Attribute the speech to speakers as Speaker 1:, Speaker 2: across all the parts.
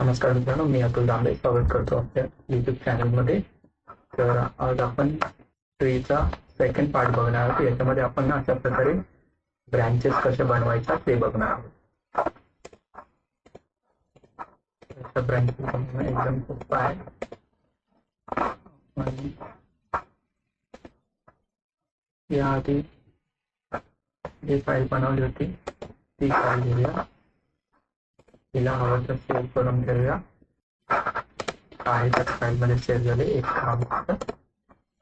Speaker 1: नमस्कार मित्रांनो, मी अतुल दामले स्वागत करतो आपल्या युट्यूब चॅनलमध्ये. तर आज आपण ट्रीचा सेकंड पार्ट बघणार आहोत. याच्यामध्ये आपण अशा प्रकारे ब्रँचेस कसे बनवायचा ते बघणार आहोत. ब्रँचेस बनवणं एकदम सोपं आहे. याआधी जी फाईल बनवली होती ती फाईल घेऊया, तिला हवं तर सेव्ह करून घेऊया. आहे त्या फाईलमध्ये सेव्ह झाले. एक काम करतो,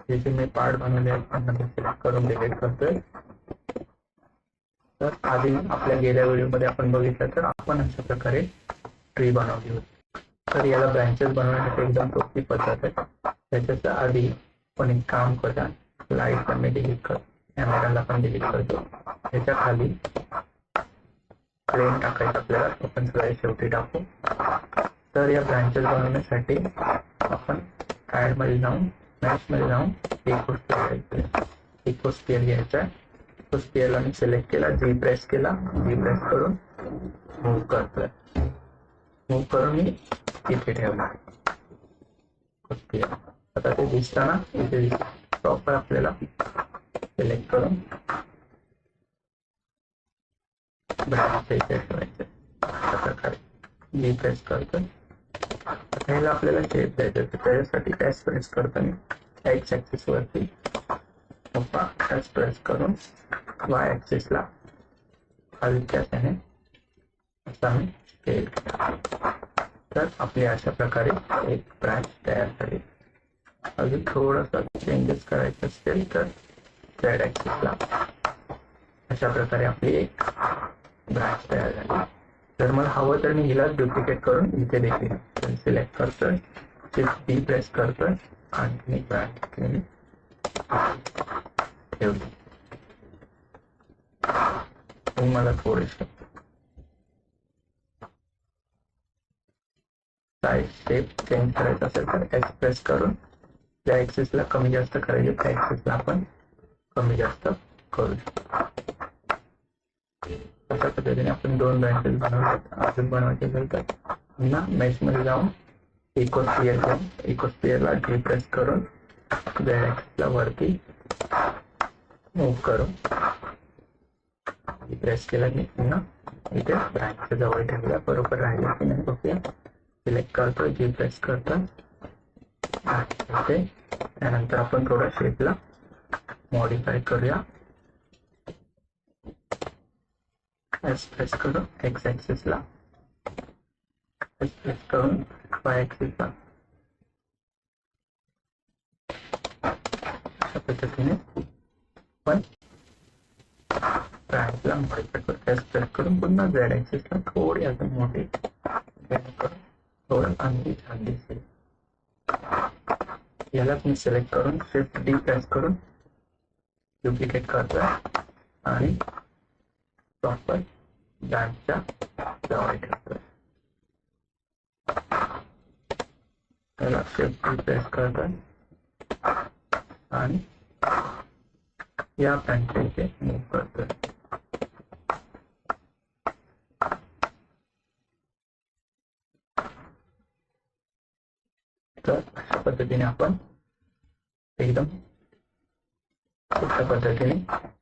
Speaker 1: हे जे मी पार्ट बनवले आहेत त्यांना सिलेक्ट करून डिलीट करतोय. तर आधी आपल्या गेल्या व्हिडिओमध्ये आपण बघितलं तर आपण अशा प्रकारे ट्री बनवली होती. तर याला ब्रँचेस बनवण्यासाठी एकदम सोपी पद्धत आहे. त्याच्या आधी आपण एक काम करूया, लाईट पण मी डिलीट करतो, कॅमेराला पण डिलीट करतो. त्याच्या खाली प्लेन टाकायचं आपल्याला, आपण सगळ्या शेवटी टाकू. तर या ब्रँचेस बनवण्यासाठी आपण ऍड मध्ये जाऊन मॅच मध्ये जाऊन इकोस्फिअर घ्यायचा आहे. इकोस्फिअरला मी सिलेक्ट केला, जी प्रेस केला, जी प्रेस करून मूव्ह करतोय. मूव्ह करून मी इथे ठेवणार. आता ते दिसताना इथे प्रॉपर आपल्याला सिलेक्ट करून ब्रँच इथे ठेवायचे. अशा प्रकारे जी प्रेस करतोय. आता ह्याला आपल्याला शेप द्यायचं, त्याच्यासाठी एस प्रेस करतो मी एक्स ऍक्सिस वरती, एस प्रेस करून वाय ऍक्सिस ला हलक्याने असा मी स्केल केला. तर आपली अशा प्रकारे एक ब्रँच तयार झाली. अजून थोडंसं चेंजेस करायचे असतील तर झेड ऍक्सिस ला अशा प्रकारे आपली एक ब्रँच तयार झाली. जर मला हवं तर मी हिला डुप्लिकेट करून इथे देखील सिलेक्ट करतोय, शिफ्ट डी प्रेस करतोय आणि मी ब्रँच ठेवली. मला थोडेसे साईड शेप चेंज करायचा असेल तर एक्स प्रेस करून ज्या ऍक्सिसला कमी जास्त करायचे त्या ऍक्सिसला आपण कमी जास्त करू शकतो. अशा पद्धतीने आपण दोन ब्रँचेस बनवतात. अजून बनवायचे असेल तर पुन्हा मेश मध्ये जाऊन इकोस्फिअर घेऊन इकोस्फिअरला डी प्रेस करून झेड ऍक्सिसला वरती मूव्ह करून प्रेस केला की पुन्हा इथे ब्रँचच्या जवळ ठेवला. बरोबर राहिला की नाही ओके सिलेक्ट करतो, जी प्रेस करतो. त्यानंतर आपण थोडा शेपला मॉडिफाय करूया. एस प्रेस करून एक्स ऍक्सिस ला, एस प्रेस करून वाय ऍक्सिस ला. अशा पद्धतीने आपण ब्रँचला मॉडिफाय करू. एस प्रेस करून पुन्हा झेड ऍक्सिस ला थोडी अजून मोठी थोडं आणखी छान दिसेल. याला मी सिलेक्ट करून शिफ्ट डी प्रेस करून डुप्लिकेट करतोय आणि प्रॉपर ब्रँचच्या जवळ ठेवतोय. त्याला शिफ्ट डी प्रेस करतोय आणि या ब्रँचच्या इथे मूव्ह करतोय. तर अशा पद्धतीने आपण एकदम सोप्या पद्धतीने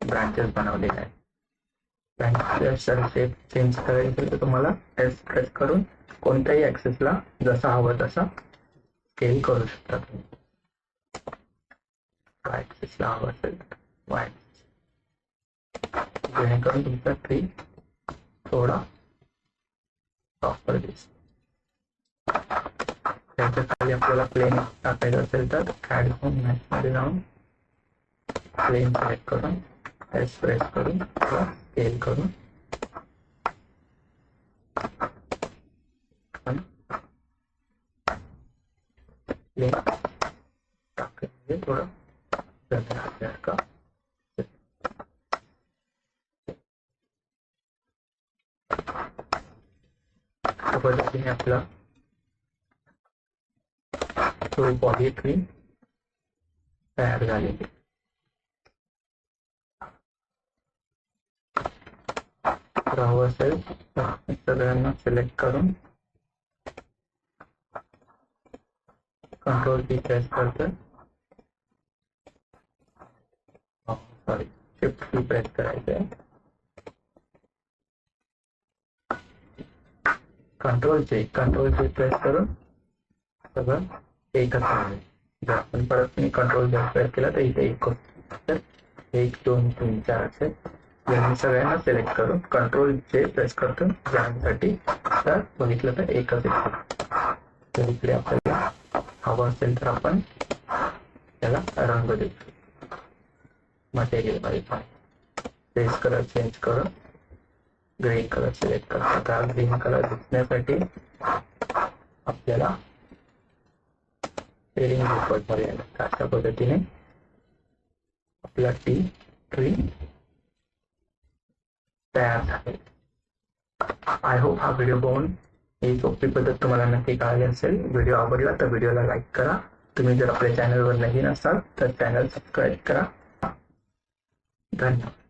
Speaker 1: ब्रँचेस बनवलेले आहेत. ब्रँचेस शेप चेंज करायचे असेल तर तुम्हाला एस प्रेस करून कोणत्याही ऍक्सिसला जसा हवं तसा स्केल करू शकता तुम्ही. वाय ऍक्सिसला हवं असेल तर वाय जेणेकरून तुमचा ट्री थोडा प्रॉपर दिसतो. त्याच्या खाली आपल्याला प्लेन टाकायचं असेल तर ऍड होम मॅच मध्ये जाऊन प्लेन सिलेक्ट करून एस प्रेस करून स्केल करून प्लेन टाकायचं थोडं का पद्धतीने आपला तो बॉडी ट्री तयार झालेली. हवं असेल तर सगळ्यांना सिलेक्ट करून कंट्रोल की प्रेस करतोय, सॉरी शिफ्ट की प्रेस करायचंय, कंट्रोल चे प्रेस करून सगळं एकच आहे. जर आपण परत मी कंट्रोल जर प्रेस केला तर इथे एक तर 1 2 3 4 असे यांनी सगळ्यांना सिलेक्ट करून कंट्रोल जे प्रेस करतो ज्यांसाठी तर बघितलं तर एकच येतो. तर इकडे आपल्याला हवं असेल तर आपण त्याला रंग देतो. मटेरियल मध्ये बेस कलर चेंज करून ग्रीन कलर सिलेक्ट करतो. आता ग्रीन कलर दिसण्यासाठी आपल्याला शेडिंग वापरावी लागते. अशा पद्धतीने आपला ट्री तयार झाले. आय होप हा व्हिडिओ बघून ही सोपी पद्धत तुम्हाला नक्की कळाली असेल. व्हिडिओ आवडला तर व्हिडिओला लाईक करा. तुम्ही जर आपल्या चॅनलवर नवीन असाल तर चॅनल सबस्क्राईब करा. धन्यवाद.